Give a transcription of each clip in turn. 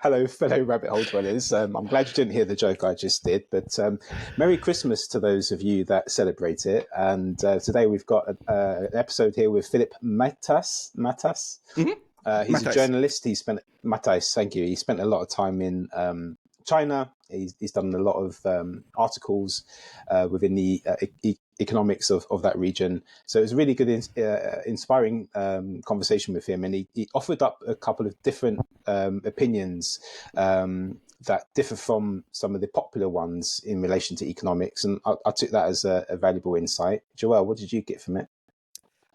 Hello, fellow rabbit hole dwellers. I'm glad you didn't hear the joke I just did, but Merry Christmas to those of you that celebrate it. And today we've got an episode here with Philipp Mattheis. He's a Mattheis. journalist. Mattheis, thank you. He spent a lot of time in China. He's done a lot of articles within the economics of that region. So it was a really good, inspiring conversation with him. And he offered up a couple of different opinions that differ from some of the popular ones in relation to economics. And I took that as a valuable insight. Joel, what did you get from it?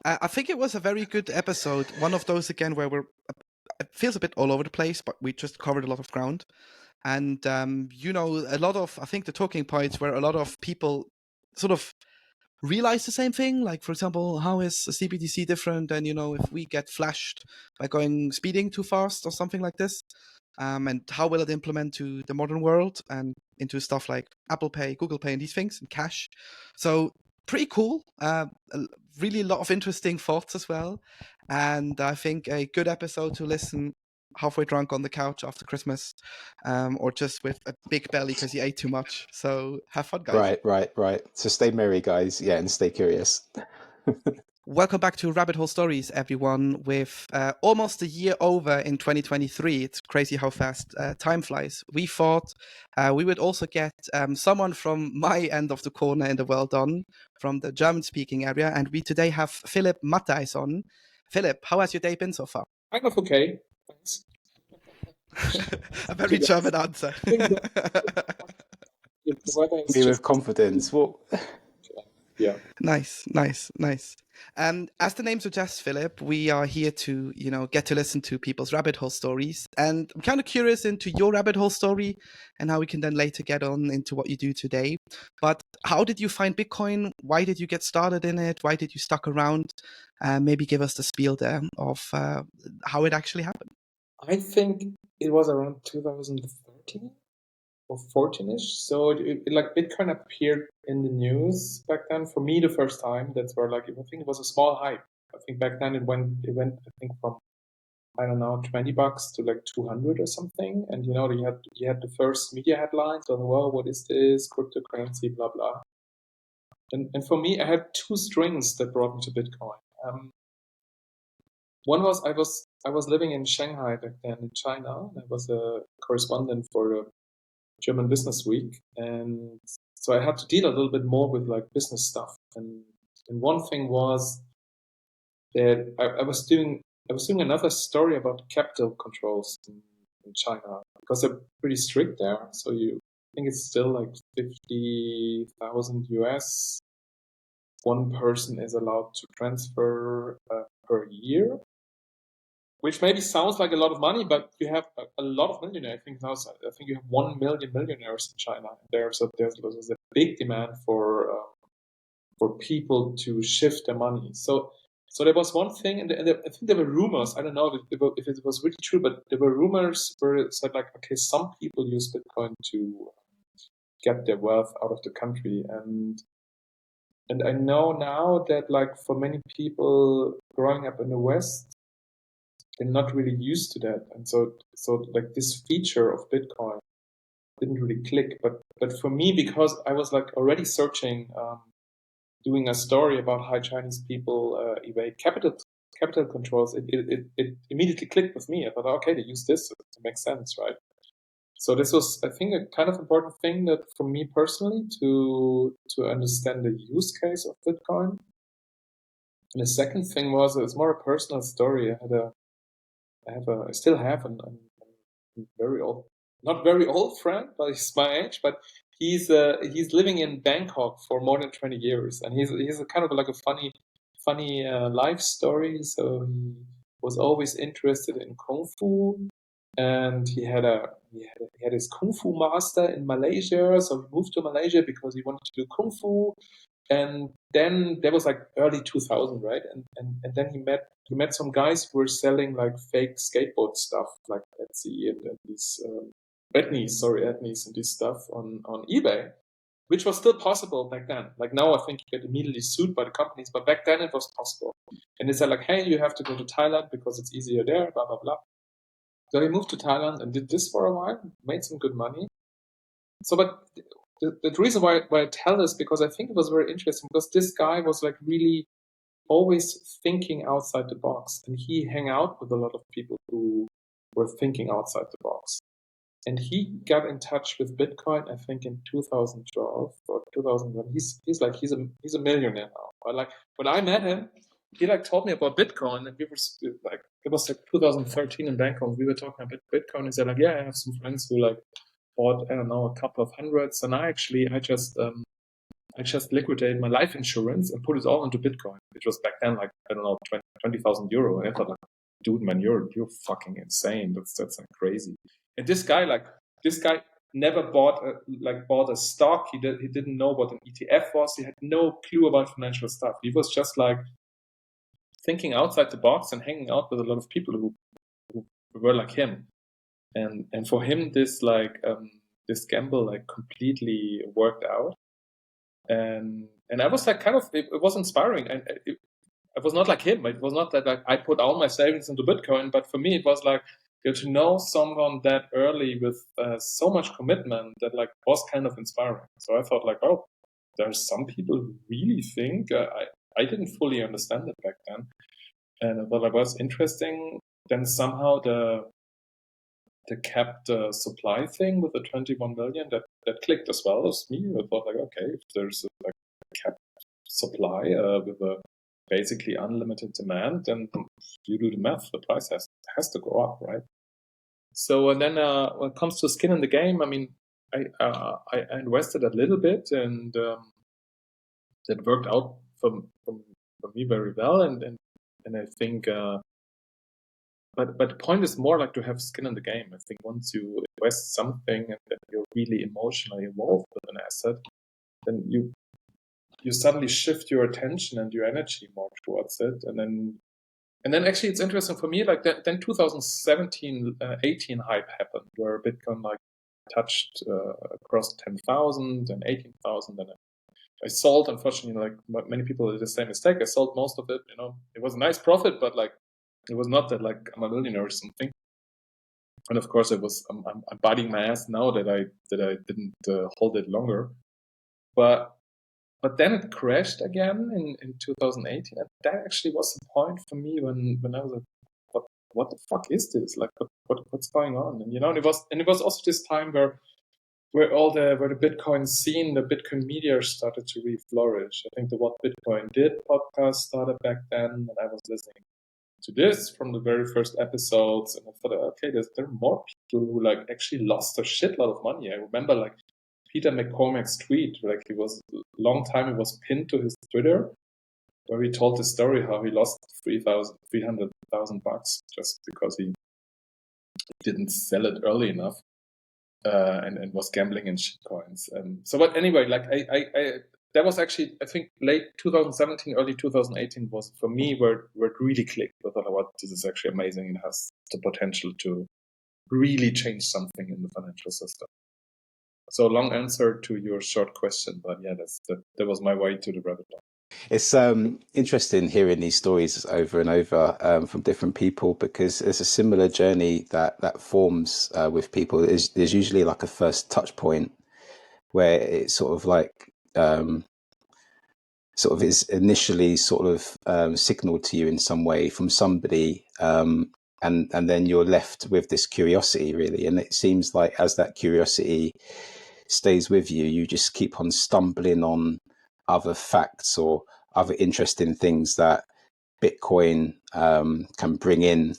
I think it was a very good episode. One of those, again, where it feels a bit all over the place, but we just covered a lot of ground. And, a lot of, I think the talking points where a lot of people sort of realize the same thing. Like, for example, how is a CBDC different than, if we get flashed by speeding too fast or something like this? And how will it implement to the modern world and into stuff like Apple Pay, Google Pay, and these things, and cash. So pretty cool. Really a lot of interesting thoughts as well. And I think a good episode to listen halfway drunk on the couch after Christmas, or just with a big belly because you ate too much. So have fun, guys. Right. So stay merry, guys. Yeah, and stay curious. Welcome back to Rabbit Hole Stories, everyone. With almost a year over in 2023, it's crazy how fast time flies. We thought we would also get someone from my end of the corner in the world on, from the German-speaking area, and we today have Philipp Mattheis on. Philipp, how has your day been so far? Kind of okay, thanks. A very German answer. The weather is Me just with confidence. What? yeah. Nice. As the name suggests, Philipp, we are here to, get to listen to people's rabbit hole stories. And I'm kind of curious into your rabbit hole story and how we can then later get on into what you do today. But how did you find Bitcoin? Why did you get started in it? Why did you stuck around? Maybe give us the spiel there of how it actually happened. I think it was around 2013 or 14ish. So like Bitcoin appeared in the news back then. For me, the first time. That's where I think it was a small hype. I think back then it went I think from I don't know $20 to like 200 or something. And you had the first media headlines on, well, what is this cryptocurrency, blah blah. And for me, I had two strings that brought me to Bitcoin. One was I was living in Shanghai back then in China. I was a correspondent for the German Business Week, and so I had to deal a little bit more with like business stuff. And one thing was that I was doing another story about capital controls in China because they're pretty strict there. So I think it's still like 50,000 US. One person is allowed to transfer per year, which maybe sounds like a lot of money, but you have a lot of millionaires. I think you have 1 million millionaires in China there. So there's a big demand for people to shift their money. So there was one thing, and I think there were rumors. I don't know if it was really true, but there were rumors where it said like, okay, some people use Bitcoin to get their wealth out of the country, and I know now that like for many people growing up in the West, they're not really used to that, and so like this feature of Bitcoin didn't really click. But for me, because I was like already searching, doing a story about how Chinese people evade capital controls, it immediately clicked with me. I thought, okay, they use this, it makes sense, right? So this was, I think, a kind of important thing that for me personally to understand the use case of Bitcoin. And the second thing was, it's more a personal story. I still have a very old, not very old friend, but he's my age, but he's living in Bangkok for more than 20 years, and he's a kind of like a funny life story. So he was always interested in kung fu, and he had his kung fu master in Malaysia. So he moved to Malaysia because he wanted to do kung fu. And then there was like early 2000, right? And then he met some guys who were selling like fake skateboard stuff, like Etsy and these Etnies and this stuff on eBay, which was still possible back then. Like now, I think you get immediately sued by the companies, but back then it was possible. And they said like, hey, you have to go to Thailand because it's easier there, blah blah blah. So he moved to Thailand and did this for a while, made some good money. So, but the reason why I tell this, because I think it was very interesting, because this guy was like really always thinking outside the box, and he hang out with a lot of people who were thinking outside the box. And he got in touch with Bitcoin, I think, in 2012 or 2011. He's a millionaire now. But like when I met him, he like told me about Bitcoin, and we were like, it was like 2013 in Bangkok. We were talking about Bitcoin. He said like, yeah, I have some friends who like bought, I don't know, a couple of hundreds, and I just liquidated my life insurance and put it all into Bitcoin, which was back then like, I don't know, 20,000 euro. And I thought like, dude, man, you're fucking insane. That's like crazy. And this guy never bought a stock. He didn't know what an ETF was. He had no clue about financial stuff. He was just like thinking outside the box and hanging out with a lot of people who were like him. And for him, this gamble like completely worked out. And I was like, kind of, it was inspiring. And it was not like him. It was not that like, I put all my savings into Bitcoin, but for me, it was like, to know someone that early with so much commitment that like was kind of inspiring. So I thought like, oh, there's some people who really think. I didn't fully understand it back then, and I thought it was interesting. Then somehow the capped supply thing with the 21 million that clicked as well as me. I thought like, okay, if there's a capped supply with a basically unlimited demand, then you do the math. The price has to go up, right? So and then when it comes to skin in the game, I mean, I invested a little bit, and that worked out for me very well, and I think. But the point is more like to have skin in the game. I think once you invest something and then you're really emotionally involved with an asset, then you suddenly shift your attention and your energy more towards it. And then actually it's interesting for me, like then 2017, 18 hype happened where Bitcoin like touched across 10,000 and 18,000. And I sold, unfortunately, like many people did the same mistake. I sold most of it, it was a nice profit, but like, it was not that like I'm a millionaire or something. And of course, I'm biting my ass now that I didn't hold it longer. But then it crashed again in 2018, and that actually was the point for me when I was like, what the fuck is this? Like, what's going on? And it was also this time where the Bitcoin scene, the Bitcoin media started to really flourish. I think the What Bitcoin Did podcast started back then, and I was listening to this from the very first episodes, and I thought, okay, there are more people who like actually lost a shitload of money. I remember like Peter McCormack's tweet, like he was it was pinned to his Twitter, where he told the story how he lost $300,000 just because he didn't sell it early enough, and was gambling in shitcoins. But anyway, like I that was actually, I think, late 2017, early 2018 was for me where it really clicked. I thought, oh, this is actually amazing and has the potential to really change something in the financial system. So long answer to your short question, but yeah, that was my way to the rabbit hole. It's interesting hearing these stories over and over from different people, because there's a similar journey that forms with people. There's usually like a first touch point where it's sort of like sort of is initially sort of signaled to you in some way from somebody, and then you're left with this curiosity, really. And it seems like as that curiosity stays with you, you just keep on stumbling on other facts or other interesting things that Bitcoin can bring in,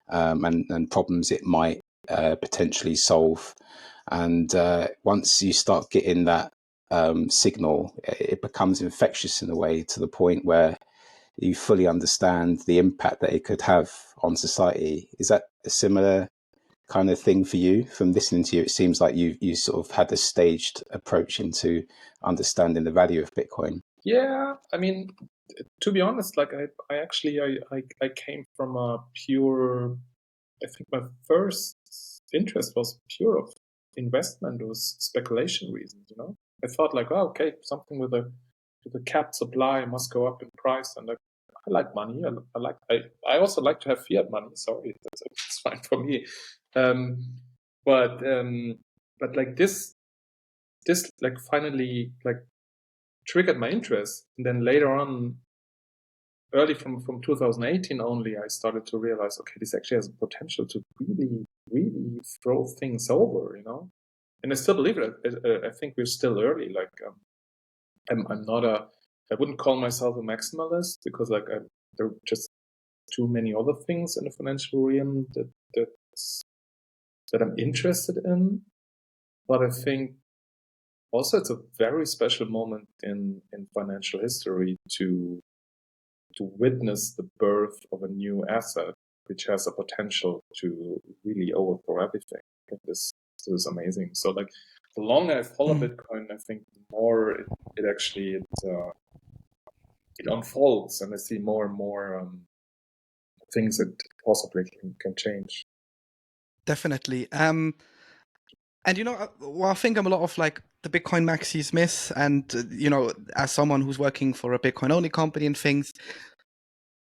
and problems it might potentially solve. And once you start getting that signal, it becomes infectious in a way, to the point where you fully understand the impact that it could have on society. Is that a similar kind of thing for you? From listening to you, it seems like you sort of had a staged approach into understanding the value of Bitcoin. Yeah, I mean, to be honest, like I came from a pure, I think my first interest was pure of investment, was speculation reasons, I thought like, oh, okay, something with a capped supply must go up in price, and like money. I also like to have fiat money. Sorry, it's fine for me. But like this like finally like triggered my interest, and then later on, early from 2018 only, I started to realize, okay, this actually has potential to really throw things over, And I still believe it. I think we're still early. Like I'm not I wouldn't call myself a maximalist, because like there are just too many other things in the financial realm that I'm interested in. But I think also it's a very special moment in financial history to witness the birth of a new asset which has a potential to really overthrow everything. I think this is amazing. So like the longer I follow Bitcoin, I think the more it actually it unfolds, and I see more and more things that possibly can change. Definitely. And well, I think I'm a lot of like the Bitcoin maxis miss, and as someone who's working for a Bitcoin only company and things,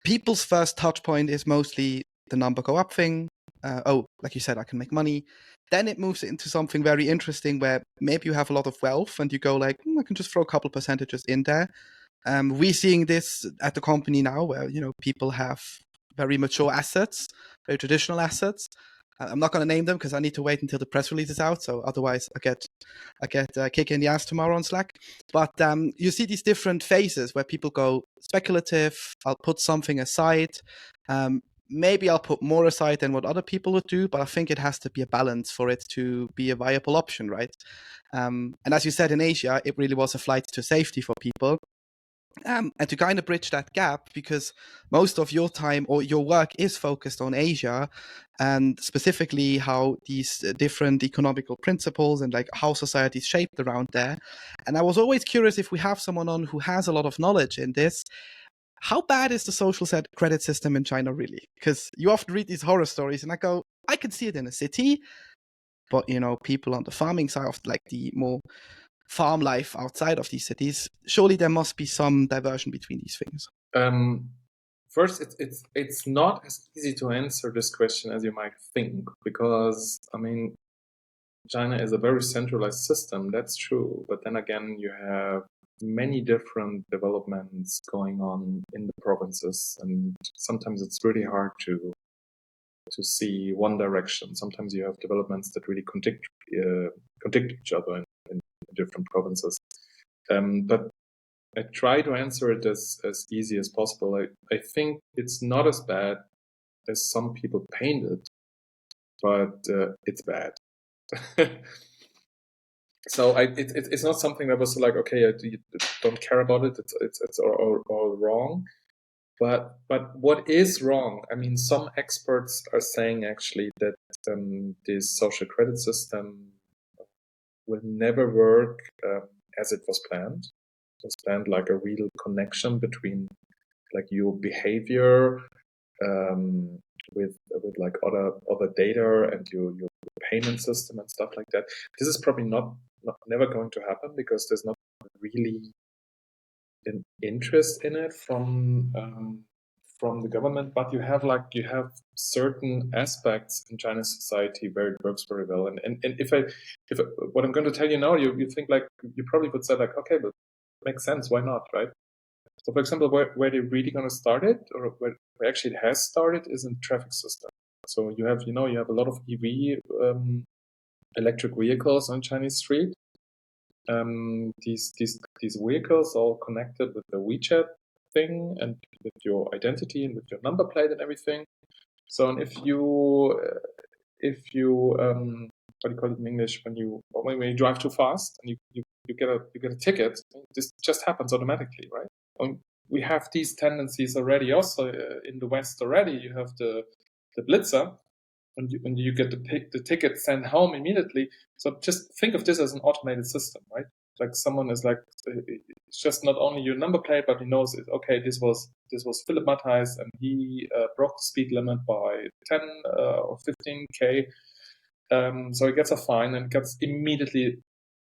people's first touch point is mostly the number go up thing. Like you said, I can make money. Then it moves into something very interesting where maybe you have a lot of wealth and you go like, I can just throw a couple percentages in there. We're seeing this at the company now where, people have very mature assets, very traditional assets. I'm not going to name them because I need to wait until the press release is out. So otherwise I get a kick in the ass tomorrow on Slack. But you see these different phases where people go speculative. I'll put something aside. Maybe I'll put more aside than what other people would do, but I think it has to be a balance for it to be a viable option, right? And as you said, in Asia, it really was a flight to safety for people. And to kind of bridge that gap, because most of your time or your work is focused on Asia, and specifically how these different economical principles and like how society is shaped around there. And I was always curious, if we have someone on who has a lot of knowledge in this, how bad is the social credit system in China really? Because you often read these horror stories and I go, I can see it in a city, but people on the farming side of like the more farm life outside of these cities, surely there must be some diversion between these things. First, it's not as easy to answer this question as you might think, because I mean, China is a very centralized system. That's true, but then again, you have many different developments going on in the provinces, and sometimes it's really hard to see one direction. Sometimes you have developments that really contradict each other in different provinces. But I try to answer it as easy as possible. I think it's not as bad as some people paint it, but it's bad. So it's not something that was like, okay, you don't care about it. It's all wrong. But what is wrong? I mean, some experts are saying actually that this social credit system will never work as it was planned. It was planned like a real connection between like your behavior with like other data and your payment system and stuff like that. This is probably never going to happen, because there's not really an interest in it from the government. But you have certain aspects in Chinese society where it works very well. And if what I'm going to tell you now, you think like, you probably would say like, okay, but it makes sense, why not, right? So for example, where they're really going to start it, or where actually it has started, is in traffic system. So you have a lot of EV electric vehicles on Chinese street. These vehicles all connected with the WeChat thing and with your identity and with your number plate and everything. So, and if you what do you call it in English, when you drive too fast and you get a ticket, this just happens automatically, right? We have these tendencies already also in the West already. You have the blitzer, and you get the ticket sent home immediately. So just think of this as an automated system, right? Like someone is like, it's just not only your number plate, but he knows it. Okay, this was Philipp Mattheis, and he broke the speed limit by 10 or 15k. So he gets a fine and gets immediately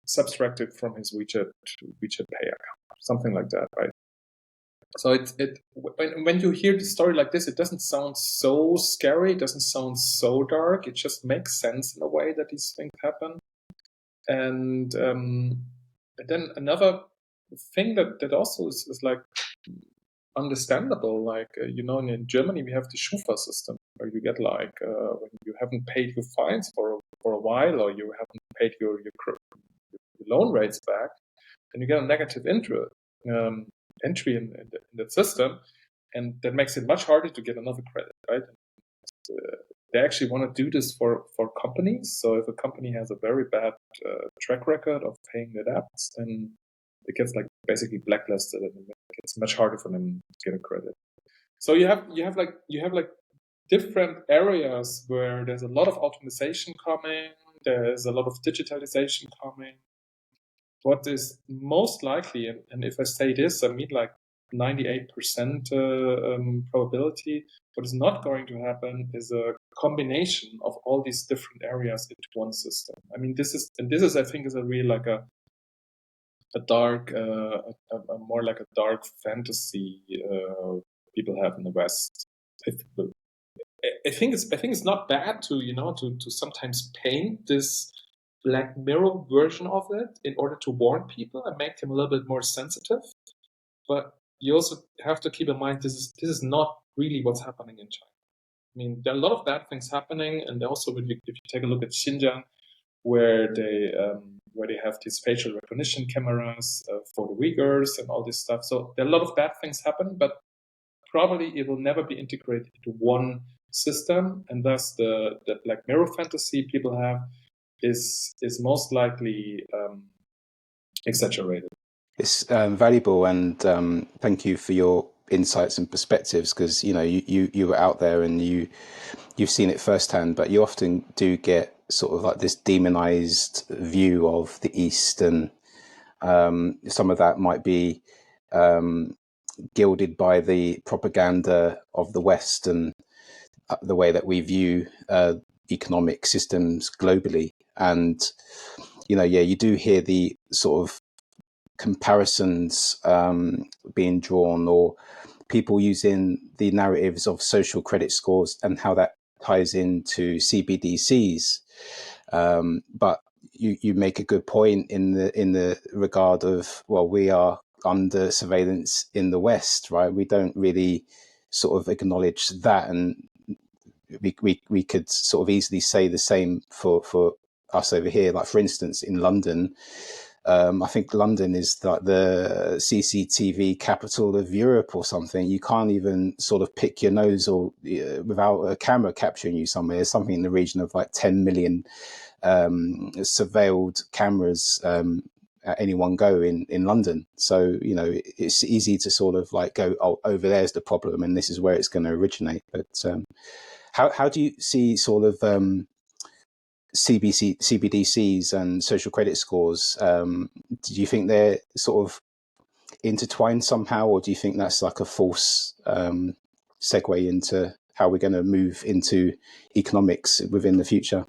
subtracted from his WeChat Pay account, something like that, right? So when you hear the story like this, it doesn't sound so scary. It doesn't sound so dark. It just makes sense in a way that these things happen. And then another thing that also is like understandable, like in Germany we have the Schufa system where you get like when you haven't paid your fines for a while, or you haven't paid your loan rates back, and you get a negative entry in that system, and that makes it much harder to get another credit, right? They actually want to do this for companies. So if a company has a very bad track record of paying their debts, then it gets like basically blacklisted, and it's much harder for them to get a credit. So you have like different areas where there's a lot of optimization coming. There's a lot of digitalization coming. What is most likely, and if I say this, I mean like 98% probability, what is not going to happen is a combination of all these different areas into one system. I mean, this is I think is a real like a dark, more like a dark fantasy people have in the West. I think it's not bad to to sometimes paint this Black Mirror version of it in order to warn people and make them a little bit more sensitive. But you also have to keep in mind this is not really what's happening in China. I mean, there are a lot of bad things happening, and also if you take a look at Xinjiang, where they have these facial recognition cameras for the Uyghurs and all this stuff. So there are a lot of bad things happen, but probably it will never be integrated into one system, and thus the Black Mirror fantasy people have is most likely exaggerated. It's valuable, and thank you for your insights and perspectives, because you were out there and you've seen it firsthand. But you often do get sort of like this demonized view of the East, and some of that might be gilded by the propaganda of the West and the way that we view economic systems globally. And you do hear the sort of comparisons being drawn, or people using the narratives of social credit scores and how that ties into CBDCs. But you make a good point in the regard of, well, we are under surveillance in the West, right? We don't really sort of acknowledge that, and we could sort of easily say the same for us over here. Like, for instance, in London, I think London is like the CCTV capital of Europe or something. You can't even sort of pick your nose or without a camera capturing you somewhere. There's something in the region of like 10 million surveilled cameras at any one go in London. So, it's easy to sort of like go, oh, over there's the problem and this is where it's going to originate. But how do you see sort of CBDCs and social credit scores? Do you think they're sort of intertwined somehow, or do you think that's like a false segue into how we're going to move into economics within the future?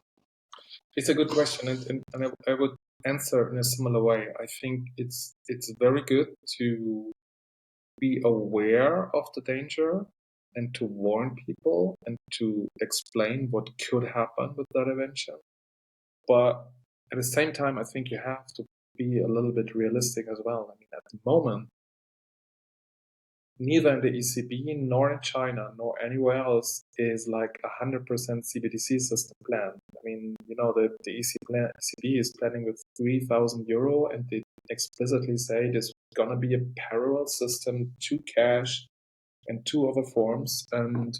It's a good question, and I would answer in a similar way. I think it's very good to be aware of the danger and to warn people and to explain what could happen with that invention. But at the same time, I think you have to be a little bit realistic as well. I mean, at the moment, neither in the ECB nor in China nor anywhere else is like 100% CBDC system planned. I mean, the ECB is planning with €3,000, and they explicitly say there's gonna be a parallel system to cash and two other forms, and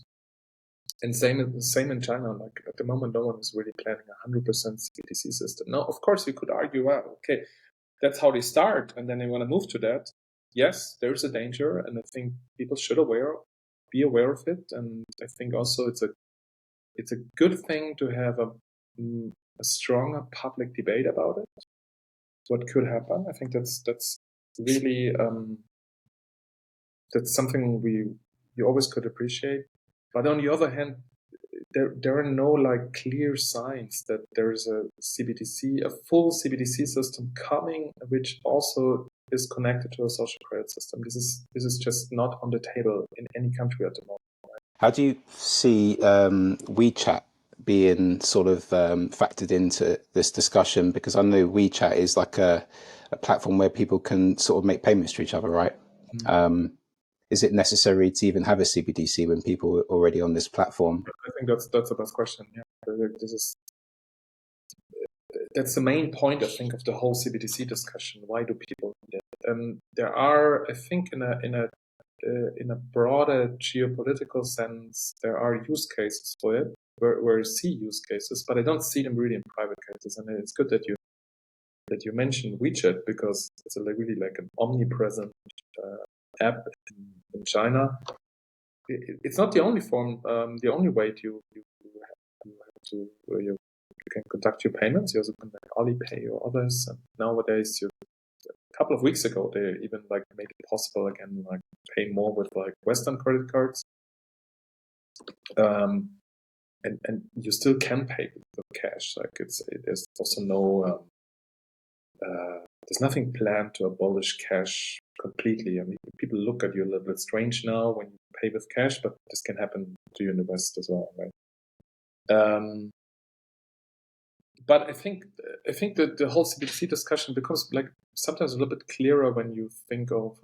same in China. Like, at the moment, no one is really planning 100% CBDC system. Now, of course, you could argue, well, okay, that's how they start, and then they want to move to that. Yes, there's a danger, and I think people should be aware of it. And I think also it's a good thing to have a stronger public debate about it. What could happen? I think that's really that's something you always could appreciate. But on the other hand, there are no like clear signs that there's a full CBDC system coming, which also is connected to a social credit system. This is just not on the table in any country at the moment. How do you see WeChat being sort of factored into this discussion? Because I know WeChat is like a platform where people can sort of make payments to each other, right? Is it necessary to even have a CBDC when people are already on this platform? I think that's the best question. Yeah, that's the main point, I think, of the whole CBDC discussion. Why do people need it? There are, I think, in a broader geopolitical sense, there are use cases for it, where I see use cases, but I don't see them really in private cases. And it's good that you mentioned WeChat, because it's really like an omnipresent app in China. It's not the only form, the only way you can conduct your payments. You also can Alipay or others. And nowadays, a couple of weeks ago, they even like made it possible again, like pay more with like Western credit cards. And you still can pay with cash. Like there's also no there's nothing planned to abolish cash completely. I mean, people look at you a little bit strange now when you pay with cash, but this can happen to you in the West as well, right? But I think that the whole CBDC discussion becomes like sometimes a little bit clearer when you think of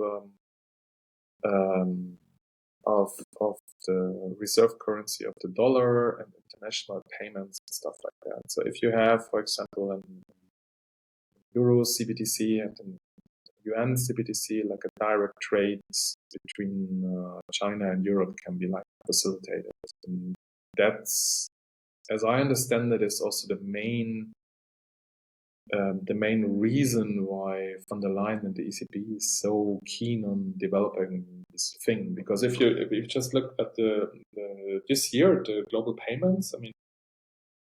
the reserve currency of the dollar and international payments and stuff like that. So if you have, for example, an Euro CBDC and an yuan CBDC, like a direct trade between China and Europe can be like facilitated. And that's, as I understand it, is also the main reason why von der Leyen and the ECB is so keen on developing this thing. Because if you just look at this year, the global payments, I mean,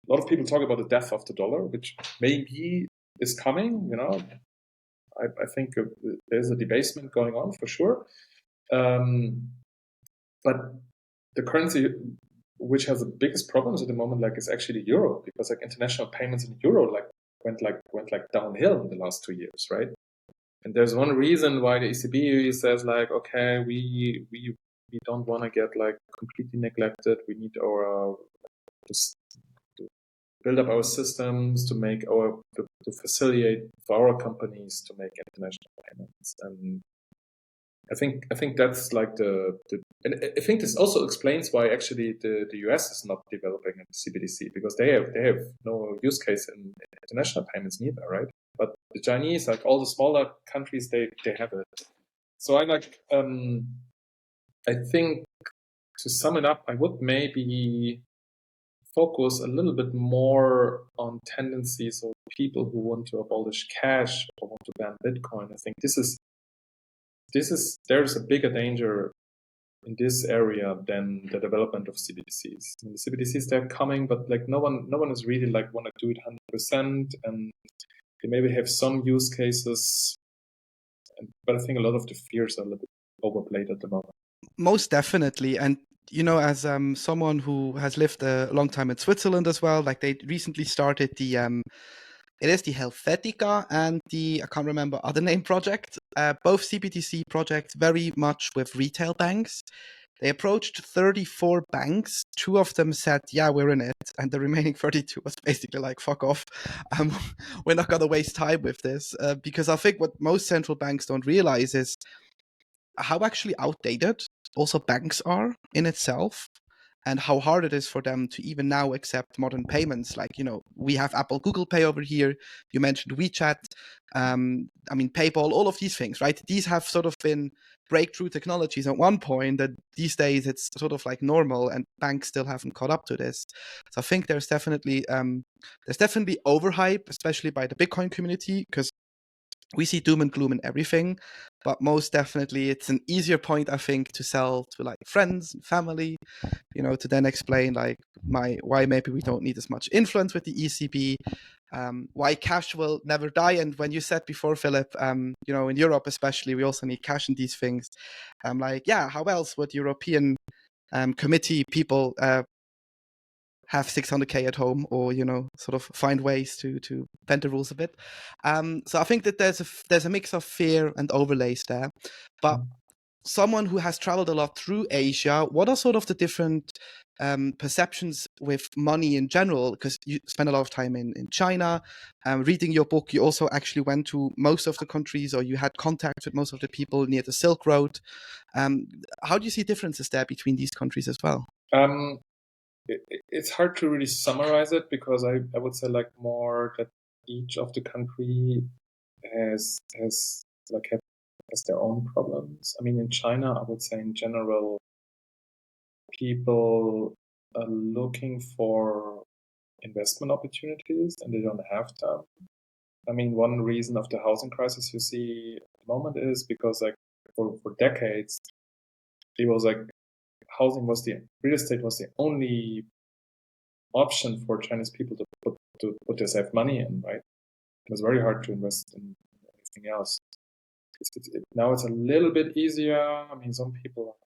a lot of people talk about the death of the dollar, which maybe is coming. I think there's a debasement going on for sure. But the currency which has the biggest problems at the moment, like, is actually euro, because like international payments in euro went downhill in the last 2 years, right? And there's one reason why the ECB says like, okay, we don't want to get like completely neglected. We need to build up our systems to make to facilitate for our companies to make international payments. And I think that's like and I think this also explains why actually the US is not developing a CBDC, because they have no use case in international payments neither, right? But the Chinese, like all the smaller countries, they have it. So I think, to sum it up, I would maybe focus a little bit more on tendencies of people who want to abolish cash or want to ban Bitcoin. I think there's a bigger danger in this area than the development of CBDCs. I mean, the CBDCs, they're coming, but like no one is really like want to do it 100%, and they maybe have some use cases, but I think a lot of the fears are a little bit overplayed at the moment. Most definitely. And as someone who has lived a long time in Switzerland as well, like they recently started it is the Helvetica and I can't remember other name project, both CBDC projects, very much with retail banks. They approached 34 banks. 2 of them said, yeah, we're in it. And the remaining 32 was basically like, fuck off. We're not going to waste time with this. Because I think what most central banks don't realize is how actually outdated also banks are in itself, and how hard it is for them to even now accept modern payments. Like, we have Apple, Google Pay over here. You mentioned WeChat. PayPal, all of these things, right? These have sort of been breakthrough technologies at one point, that these days it's sort of like normal, and banks still haven't caught up to this. So I think there's definitely overhype, especially by the Bitcoin community, because we see doom and gloom in everything, but most definitely it's an easier point, I think, to sell to like friends and family, to then explain like why maybe we don't need as much influence with the ECB, why cash will never die. And when you said before, Philip, in Europe especially, we also need cash in these things. I'm like, yeah, how else would European committee people have 600k at home, or sort of find ways to bend the rules a bit. So I think that there's a mix of fear and overlays there. But someone who has traveled a lot through Asia, what are sort of the different perceptions with money in general? Because you spend a lot of time in China. Reading your book, you also actually went to most of the countries, or you had contact with most of the people near the Silk Road. How do you see differences there between these countries as well? It's hard to really summarize it, because I would say like more that each of the country has their own problems. I mean, in China, I would say in general, people are looking for investment opportunities and they don't have them. I mean, one reason of the housing crisis you see at the moment is because like for decades, it was like real estate was the only option for Chinese people to put their saved money in, right? It was very hard to invest in anything else. Now it's a little bit easier. I mean, some people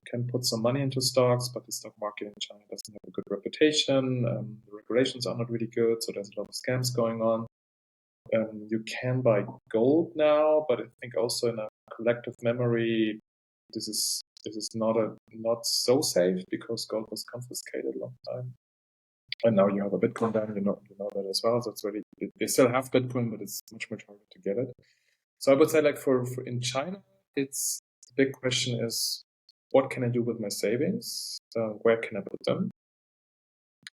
can put some money into stocks, but the stock market in China doesn't have a good reputation. The regulations are not really good, so there's a lot of scams going on. You can buy gold now, but I think also in a collective memory, this is not so safe, because gold was confiscated a long time. And now you have a Bitcoin ban, you know that as well. So it's really, they still have Bitcoin, but it's much harder to get it. So I would say like for in China, it's the big question is, what can I do with my savings? Where can I put them?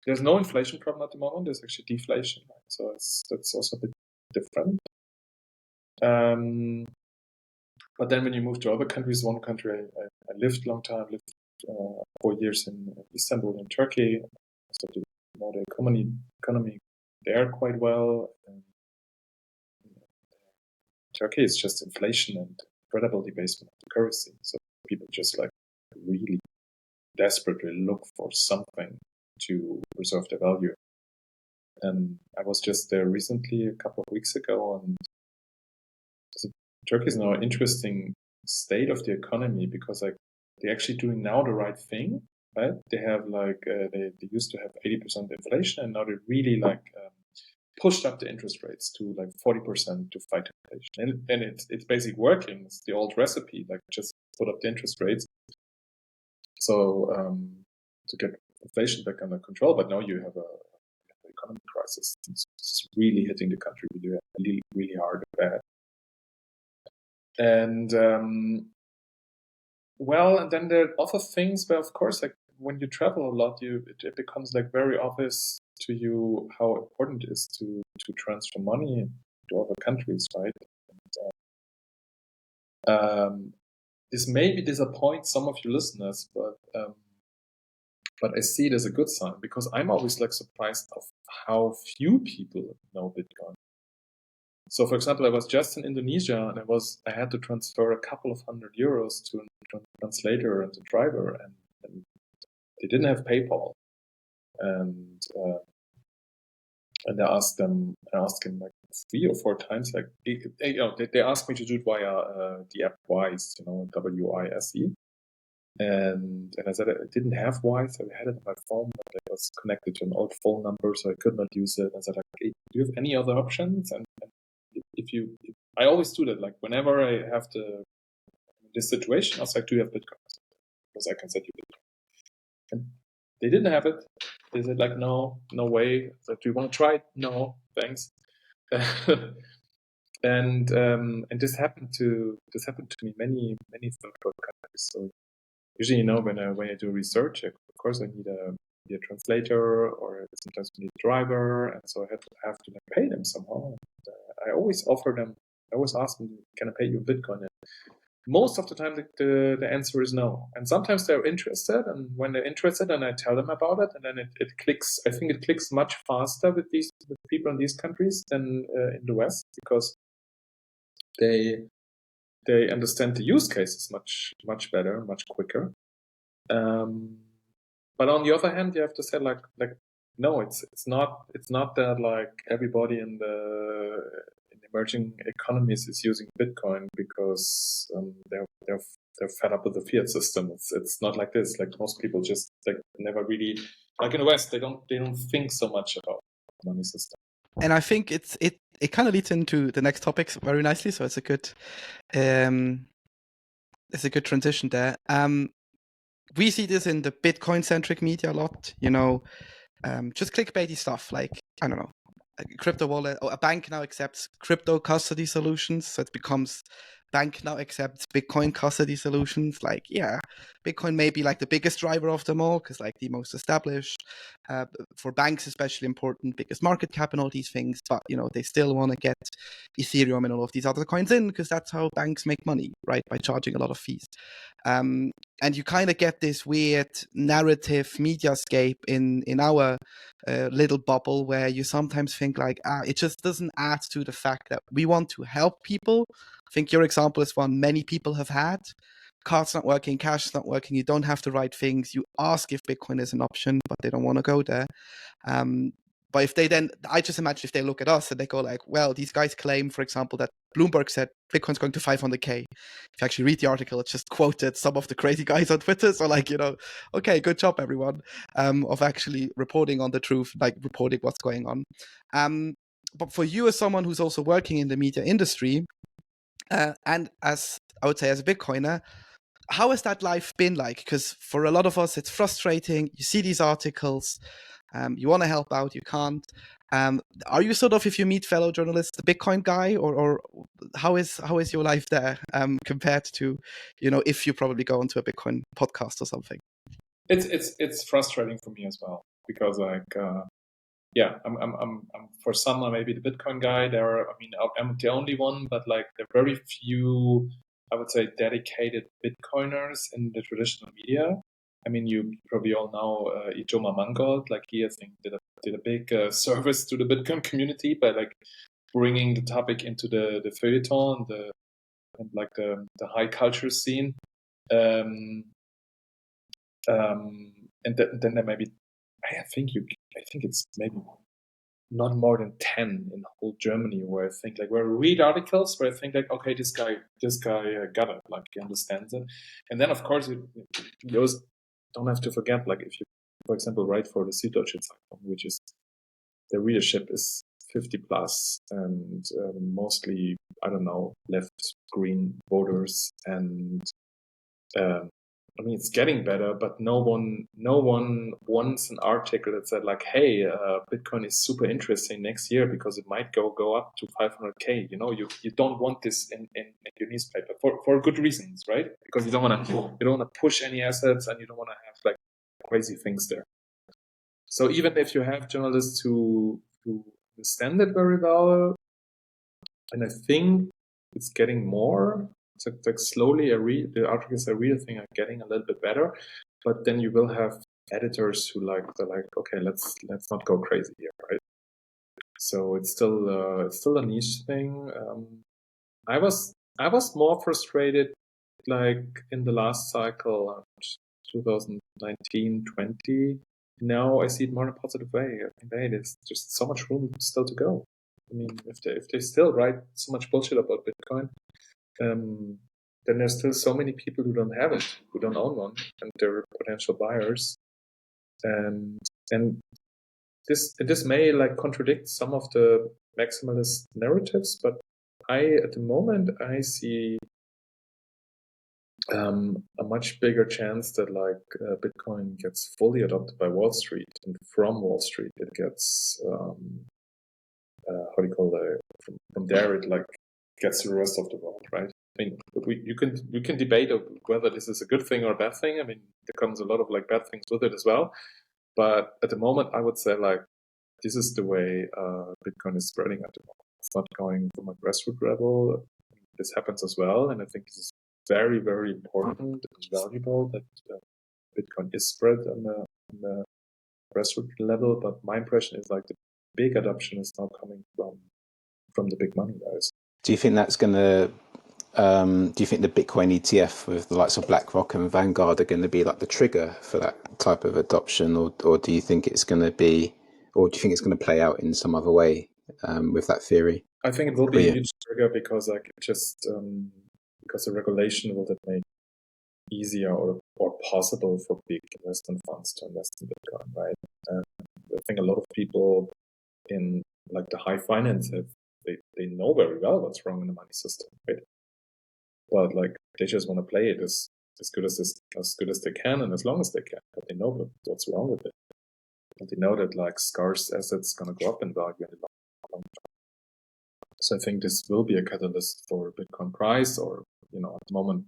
There's no inflation problem at the moment. There's actually deflation, right? So that's also a bit different. But then when you move to other countries, one country I lived a long time, lived 4 years in Istanbul in Turkey. So to know the economy there quite well. Turkey is just inflation and incredible debasement of the currency. So people just like really desperately look for something to preserve their value. And I was just there recently, a couple of weeks ago, and Turkey is now an interesting state of the economy, because like they're actually doing now the right thing, right? They have like they used to have 80% inflation, and now they really like pushed up the interest rates to like 40% to fight inflation, and it's basically working. It's the old recipe, like just put up the interest rates, so to get inflation back under control. But now you have an economic crisis. It's really hitting the country really hard and bad. And and then there are other things where, of course, like when you travel a lot, it becomes like very obvious to you how important it is to transfer money to other countries, right? And, this may disappoint some of your listeners, but I see it as a good sign, because I'm always like surprised of how few people know Bitcoin. So, for example, I was just in Indonesia, and I had to transfer a couple of €100 to a translator and a driver, and they didn't have PayPal, and I asked him like 3 or 4 times, like they asked me to do it via the app Wise, WISE, and I said I didn't have Wise, so I had it on my phone, but it was connected to an old phone number, so I could not use it. I said, like, hey, do you have any other options? And I always do that, like whenever I have this situation, I was like, do you have Bitcoin? Because I can send you Bitcoin. And they didn't have it. They said like, no way. I said, do you want to try it? No, thanks. And this happened to me many third world countries. So usually, when I do research, of course I need a translator, or sometimes I need a driver, and so I have to like pay them somehow. And, I always ask them, can I pay you Bitcoin? And most of the time, the answer is no. And sometimes they're interested, and when they're interested, and I tell them about it, and then it clicks. I think it clicks much faster with people in these countries than in the West, because they understand the use cases much better, much quicker. But on the other hand, you have to say like no, it's not that like everybody in emerging economies is using Bitcoin because they're they're fed up with the fiat system. It's not like this. Like most people just like never really, like in the West, they don't think so much about the money system. And I think it kind of leads into the next topics very nicely. So it's a good transition there. We see this in the Bitcoin-centric media a lot. Just clickbaity stuff like, I don't know, a crypto wallet, or a bank now accepts crypto custody solutions. So it becomes bank now accepts Bitcoin custody solutions. Like, yeah, Bitcoin may be like the biggest driver of them all because like the most established, for banks especially important, biggest market cap and all these things. But they still want to get Ethereum and all of these other coins in because that's how banks make money, right? By charging a lot of fees. And you kind of get this weird narrative mediascape in our little bubble where you sometimes think like, it just doesn't add to the fact that we want to help people. I think your example is one many people have had. Cards not working, cash is not working, you don't have the right things. You ask if Bitcoin is an option, but they don't want to go there. But if they then, I just imagine if they look at us and they go like, well, these guys claim, for example, that Bloomberg said Bitcoin's going to 500K. If you actually read the article, it just quoted some of the crazy guys on Twitter. So like, okay, good job, everyone, of actually reporting on the truth, like reporting what's going on. But for you as someone who's also working in the media industry, and as I would say as a Bitcoiner, how has that life been like? Because for a lot of us, it's frustrating. You see these articles, you want to help out, you can't. Are you sort of, if you meet fellow journalists, the Bitcoin guy, or how is your life there compared to, if you probably go onto a Bitcoin podcast or something? It's frustrating for me as well because like I'm for some maybe the Bitcoin guy. I'm the only one, but like there are very few, I would say, dedicated Bitcoiners in the traditional media. I mean, you probably all know Ijoma Mangold. Like he, I think, did a big service to the Bitcoin community by like bringing the topic into the feuilleton and the high culture scene. And then there may be, I think it's maybe not more than 10 in whole Germany where I think like where I read articles where I think like, okay, this guy got it, like he understands it. And then of course you always don't have to forget, like if you, for example, write for the Süddeutsche Zeitung, which is the readership is 50 plus and mostly, I don't know, left green voters, and I mean, it's getting better, but no one wants an article that said like, "Hey, Bitcoin is super interesting next year because it might go up to 500K." You don't want this in your newspaper for good reasons, right? Because you don't want to push any assets, and you don't want to have like crazy things there. So even if you have journalists who understand it very well, and I think it's getting more. So like slowly, the articles I read, I think, are getting a little bit better. But then you will have editors who they're like, okay, let's not go crazy here, right? So it's still a niche thing. I was more frustrated like in the last cycle, 2019-20. Now I see it more in a positive way. I think, hey, there's just so much room still to go. I mean, if they still write so much bullshit about Bitcoin, then there's still so many people who don't have it, who don't own one, and they're potential buyers. And this may like contradict some of the maximalist narratives, but at the moment I see a much bigger chance that like Bitcoin gets fully adopted by Wall Street, and from Wall Street it gets from there it like gets to the rest of the world, right? I mean, you can debate whether this is a good thing or a bad thing. I mean, there comes a lot of like bad things with it as well. But at the moment, I would say like this is the way Bitcoin is spreading at the moment. It's not going from a grassroots level. This happens as well, and I think this is very, very important and valuable that Bitcoin is spread on the grassroots level. But my impression is like the big adoption is now coming from the big money guys. Do you think that's going to? Do you think the Bitcoin ETF with the likes of BlackRock and Vanguard are going to be like the trigger for that type of adoption, or do you think it's going to be, or do you think it's going to play out in some other way with that theory? I think it will be a huge trigger because like just because the regulation will that make easier or possible for big investment funds to invest in Bitcoin, right? And I think a lot of people in like the high finance they know very well what's wrong in the money system, right? But like they just want to play it as good as they can and as long as they can. But they know what's wrong with it. And they know that like scarce assets gonna go up in value in the long term. So I think this will be a catalyst for Bitcoin price, or at the moment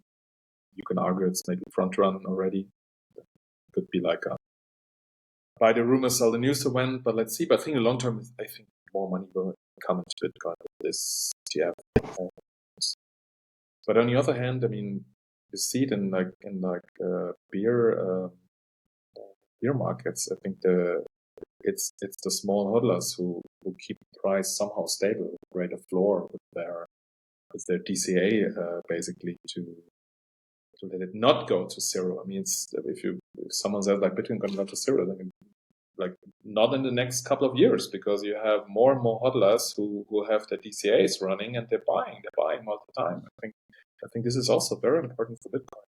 you can argue it's maybe front run already. It could be like a buy the rumors, sell the news to win, but let's see. But I think in the long term, I think more money will come into Bitcoin with this ETF. But on the other hand, I mean, you see it in beer markets. I think it's the small hodlers who keep the price somehow stable, create a floor with their DCA basically to let it not go to zero. I mean, if someone says like Bitcoin going to go to zero, then like not in the next couple of years, because you have more and more hodlers who have their DCAs running and they're buying all the time. I think this is also very important for Bitcoin.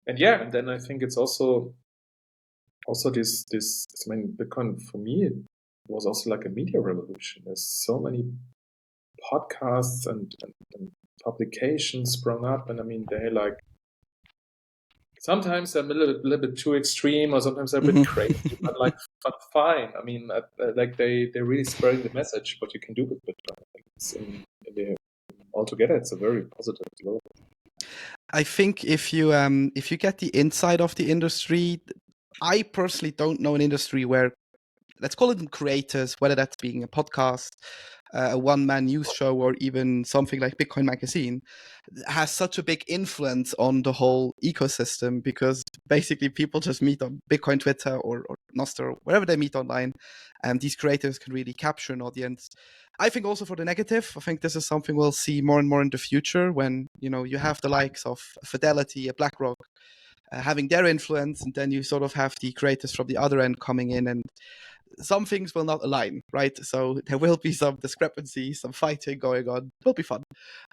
And yeah, and then I think it's also this. I mean, Bitcoin for me it was also like a media revolution. There's so many podcasts and publications sprung up, and I mean they like sometimes they're a little bit too extreme, or sometimes they're a bit crazy, but like fine. I mean, like they're really spreading the message what you can do with Bitcoin. I think it's altogether it's a very positive development. I think if you get the inside of the industry, I personally don't know an industry where, let's call it creators, whether that's being a podcast, a one-man news show, or even something like Bitcoin Magazine, has such a big influence on the whole ecosystem, because basically people just meet on Bitcoin Twitter or Nostr, or wherever they meet online, and these creators can really capture an audience. I think also for the negative, I think this is something we'll see more and more in the future when, you have the likes of Fidelity, a BlackRock, having their influence, and then you sort of have the creators from the other end coming in, and some things will not align, right? So there will be some discrepancy, some fighting going on. It will be fun.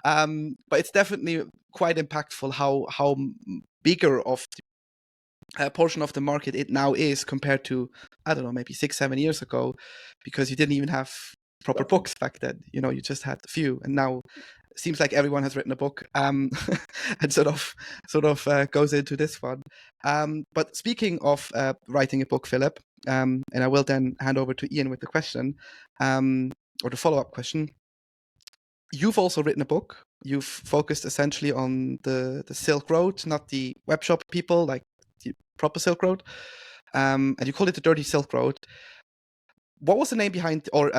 But it's definitely quite impactful how bigger of the portion of the market it now is compared to, I don't know, maybe 6-7 years ago, because you didn't even have proper books back then. You just had a few, and now it seems like everyone has written a book, and sort of goes into this one. But speaking of writing a book, Philip, and I will then hand over to Ian with the question, or the follow-up question. You've also written a book. You've focused essentially on the Silk Road, not the web shop people, like the proper Silk Road, and you call it the Dirty Silk Road. What was the name behind, or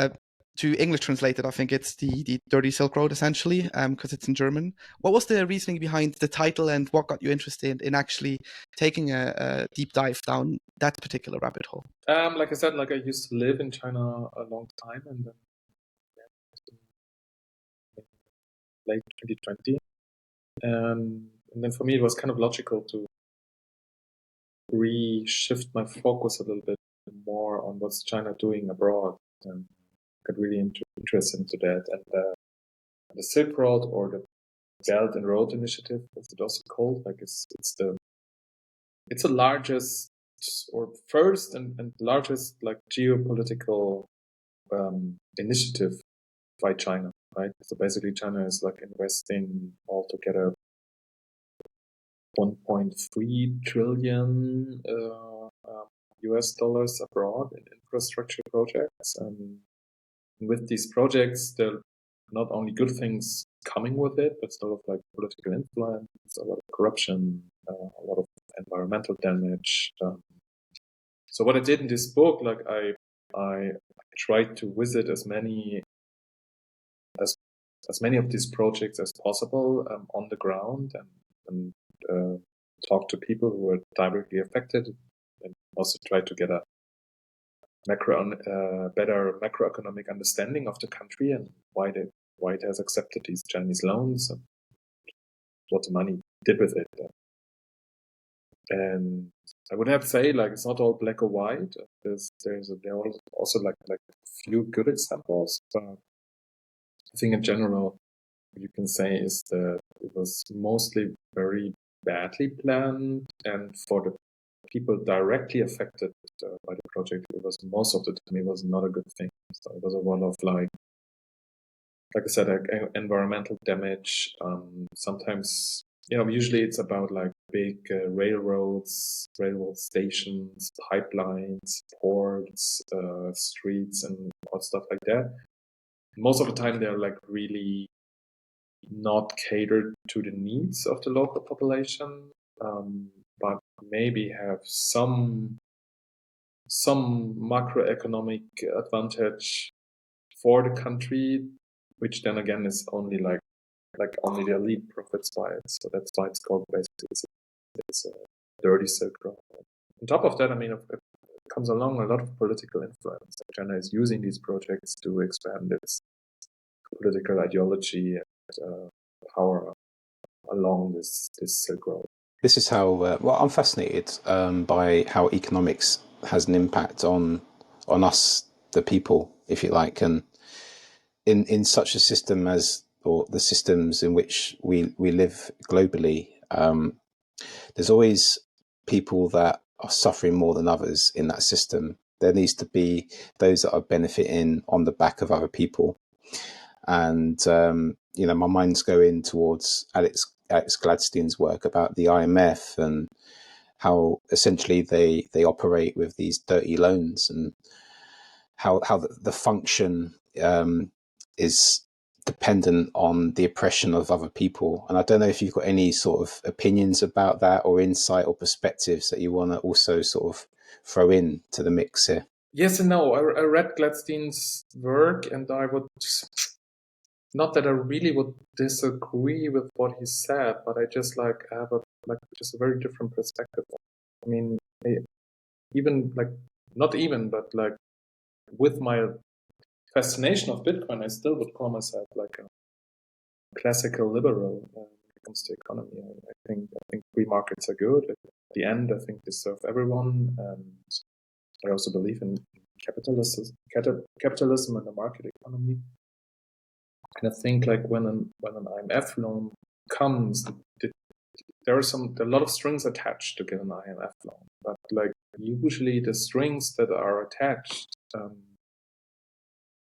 to English translated, I think it's the Dirty Silk Road, essentially, because it's in German. What was the reasoning behind the title, and what got you interested in actually taking a deep dive down that particular rabbit hole? Like I said, like I used to live in China a long time, and then late 2020. And then for me, it was kind of logical to reshift my focus a little bit more on what's China doing abroad, and got really interested into that. And the Silk Road, or the Belt and Road Initiative, as it's also called, like it's the largest or first and largest like geopolitical initiative by China, right? So basically, China is like investing altogether 1.3 trillion US dollars abroad in infrastructure projects. And with these projects, there are not only good things coming with it, but sort of like political influence, a lot of corruption, a lot of environmental damage. So what I did in this book, like I tried to visit as many of these projects as possible on the ground, and talk to people who were directly affected, and also try to get a better macroeconomic understanding of the country and why it has accepted these Chinese loans and what the money did with it. And I would have to say, like, it's not all black or white. There are also like a few good examples. But I think in general, what you can say is that it was mostly very badly planned, and for the people directly affected by the project, it was most of the time it was not a good thing. So it was a lot of like I said, environmental damage. Sometimes, usually it's about like big railroads, railroad stations, pipelines, ports, streets, and all stuff like that. Most of the time, they're like really not catered to the needs of the local population, but maybe have some macroeconomic advantage for the country, which then again is only like only the elite profits by it. So that's why it's called basically it's a dirty Silk Road. On top of that, I mean, it comes along a lot of political influence. China is using these projects to expand its political ideology and power along this Silk Road. This is how well I'm fascinated by how economics has an impact on us, the people, if you like, and in such a system as, or the systems in which we live globally, there's always people that are suffering more than others in that system. There needs to be those that are benefiting on the back of other people. And, my mind's going towards Alex Gladstein's work about the IMF and how essentially they operate with these dirty loans, and how the function is dependent on the oppression of other people. And I don't know if you've got any sort of opinions about that, or insight or perspectives that you want to also sort of throw in to the mix here. Yes and no. I read Gladstein's work, and I would, not that I really would disagree with what he said, but I just like have just a very different perspective. I mean, but like with my fascination of Bitcoin, I still would call myself like a classical liberal when it comes to economy. I think free markets are good. At the end, I think they serve everyone, and I also believe in capitalism and the market economy. And I think like when an IMF loan comes, there are a lot of strings attached to get an IMF loan, but like usually the strings that are attached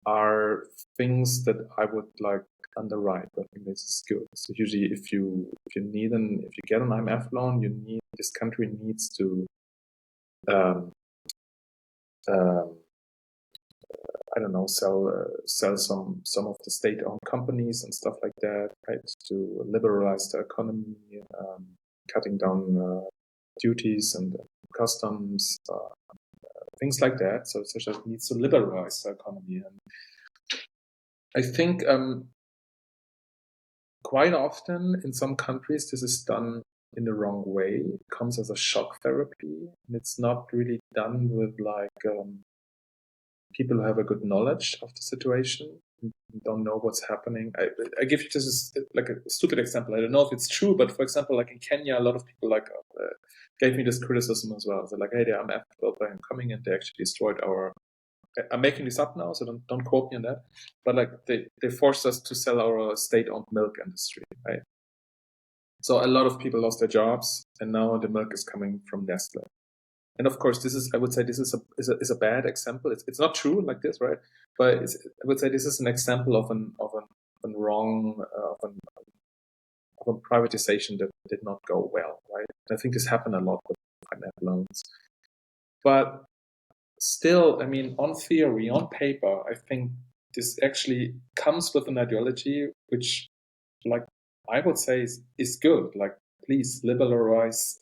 are things that I would like underwrite. I think this is good. So usually, if you get an IMF loan, this country needs to I don't know, sell some of the state-owned companies and stuff like that, right? To liberalize the economy, cutting down duties and customs, things like that. So it just needs to liberalize the economy. And I think quite often in some countries this is done in the wrong way. It comes as a shock therapy, and it's not really done with like people who have a good knowledge of the situation, don't know what's happening. I give you just like a stupid example. I don't know if it's true, but for example, like in Kenya, a lot of people like gave me this criticism as well. They're like, hey, I'm coming, and they actually destroyed our. I'm making this up now, so don't quote me on that. But like they forced us to sell our state-owned milk industry, right? So a lot of people lost their jobs, and now the milk is coming from Nestle. And of course, I would say this is a bad example. It's not true like this, right? But I would say this is an example of a wrong of a privatization that did not go well, right? I think this happened a lot with finance loans. But still, I mean, on theory, on paper, I think this actually comes with an ideology which, like, I would say is good. Like, please liberalize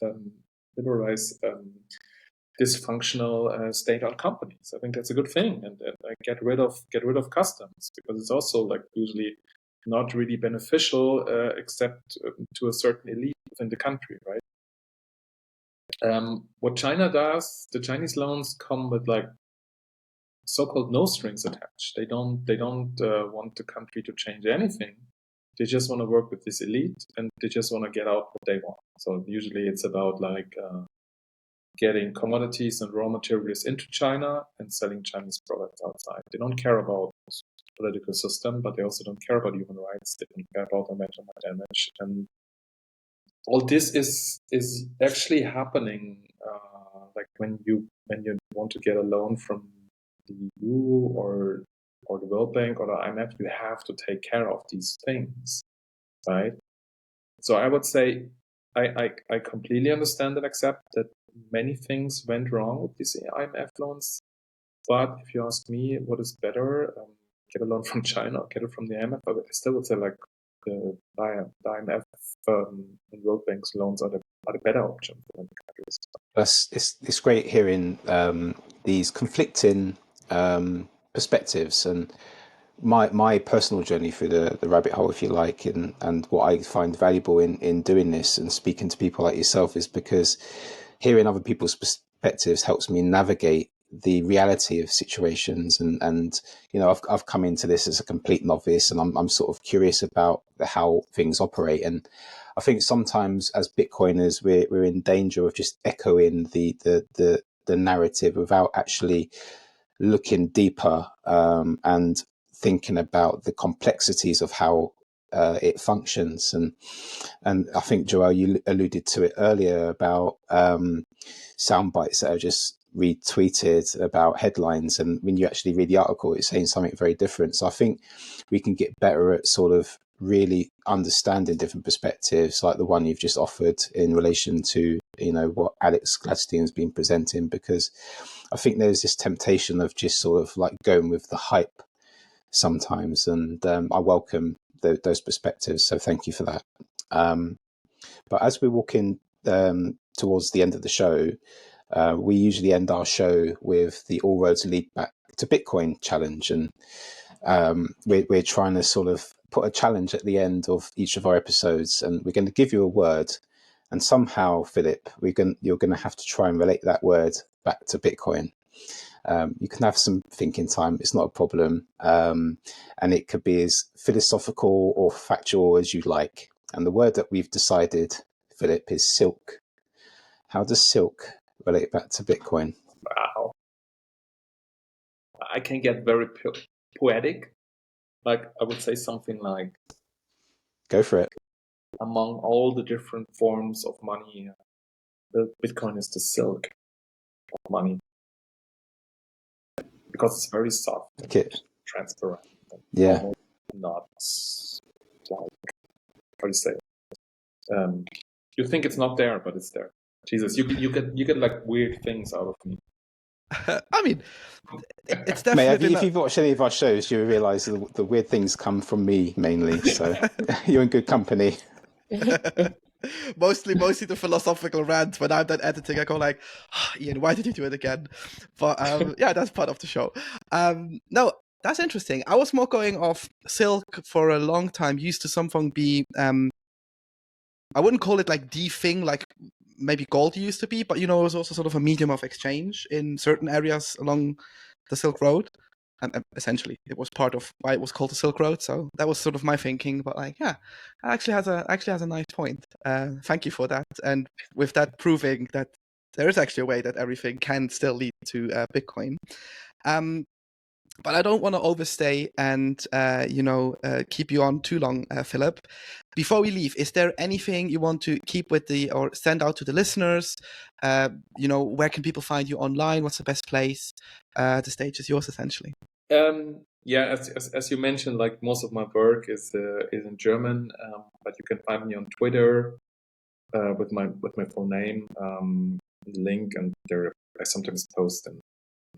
dysfunctional state-owned companies. I think that's a good thing, and get rid of customs, because it's also like usually not really beneficial except to a certain elite within the country, right? What China does, the Chinese loans come with like so-called no strings attached. They don't want the country to change anything. They just want to work with this elite, and they just want to get out what they want. So usually it's about like getting commodities and raw materials into China and selling Chinese products outside. They don't care about political system, but they also don't care about human rights. They don't care about environmental damage, and all this is actually happening. Like when you want to get a loan from the EU or the World Bank or the IMF, you have to take care of these things, right? So I would say I completely understand and accept that many things went wrong with these IMF loans. But if you ask me, what is better, get a loan from China or get it from the IMF? I still would say like the IMF and World Bank's loans are the better option for many countries. It's great hearing these conflicting perspectives, and my personal journey through the rabbit hole, if you like, and what I find valuable in doing this and speaking to people like yourself is because hearing other people's perspectives helps me navigate the reality of situations, and I've come into this as a complete novice, and I'm sort of curious about how things operate. And I think sometimes as Bitcoiners we're in danger of just echoing the narrative without actually looking deeper and thinking about the complexities of how it functions. And I think, Joel, you alluded to it earlier about sound bites that are just retweeted about headlines, and when you actually read the article, it's saying something very different. So I think we can get better at sort of really understanding different perspectives, like the one you've just offered in relation to what Alex Gladstein's been presenting, because I think there's this temptation of just sort of like going with the hype sometimes, and I welcome those perspectives, so thank you for that. But as we're walking towards the end of the show, we usually end our show with the All Roads Lead Back to Bitcoin challenge, and we're trying to sort of put a challenge at the end of each of our episodes, and we're going to give you a word, and somehow, Philip, you're going to have to try and relate that word back to Bitcoin. You can have some thinking time, it's not a problem, and it could be as philosophical or factual as you like. And the word that we've decided, Philip, is silk. How does silk relate back to Bitcoin? Wow. I can get very poetic. Like I would say something like, Go for it. among all the different forms of money, the Bitcoin is the silk of money. Because it's very soft, Okay. transparent, and Yeah. almost not like, how do you say? You think it's not there, but it's there. Jesus, you get like weird things out of me. I mean, it's Mate, definitely if you've watched any of our shows, you realise the weird things come from me mainly. So you're in good company. mostly the philosophical rants. When I'm done editing, I go like, oh, Ian, why did you do it again? But yeah, that's part of the show. No, that's interesting. I was more going off silk for a long time. Used to something be, I wouldn't call it like the thing like maybe gold used to be, but it was also sort of a medium of exchange in certain areas along the Silk Road. And essentially, it was part of why it was called the Silk Road. So that was sort of my thinking. But like, yeah, it actually has a nice point. Thank you for that. And with that, proving that there is actually a way that everything can still lead to Bitcoin. But I don't want to overstay and keep you on too long, Philip. Before we leave, is there anything you want to keep with or send out to the listeners? Where can people find you online? What's the best place? The stage is yours, essentially. Yeah, as you mentioned, like most of my work is in German, but you can find me on Twitter with my full name, link, and there I sometimes post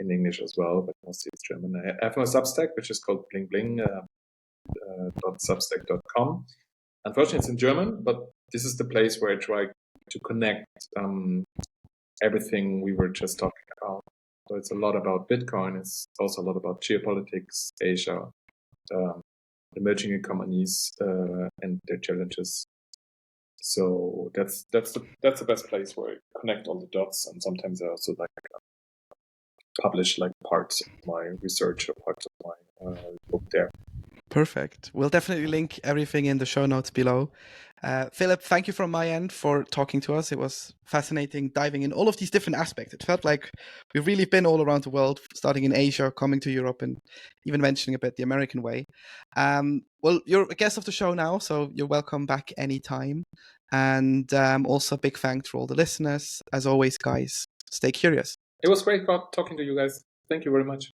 in English as well, but mostly it's German. I have my Substack, which is called blingbling.substack.com. Unfortunately, it's in German, but this is the place where I try to connect everything we were just talking about. So it's a lot about Bitcoin. It's also a lot about geopolitics, Asia, emerging economies, and their challenges. So that's the best place where I connect all the dots, and sometimes I also publish like parts of my research or parts of my book there. Perfect. We'll definitely link everything in the show notes below. Philipp, thank you from my end for talking to us. It was fascinating diving in all of these different aspects. It felt like we've really been all around the world, starting in Asia, coming to Europe, and even mentioning a bit the American way. Well, you're a guest of the show now, so you're welcome back anytime. And also a big thanks for all the listeners. As always, guys, stay curious. It was great talking to you guys. Thank you very much.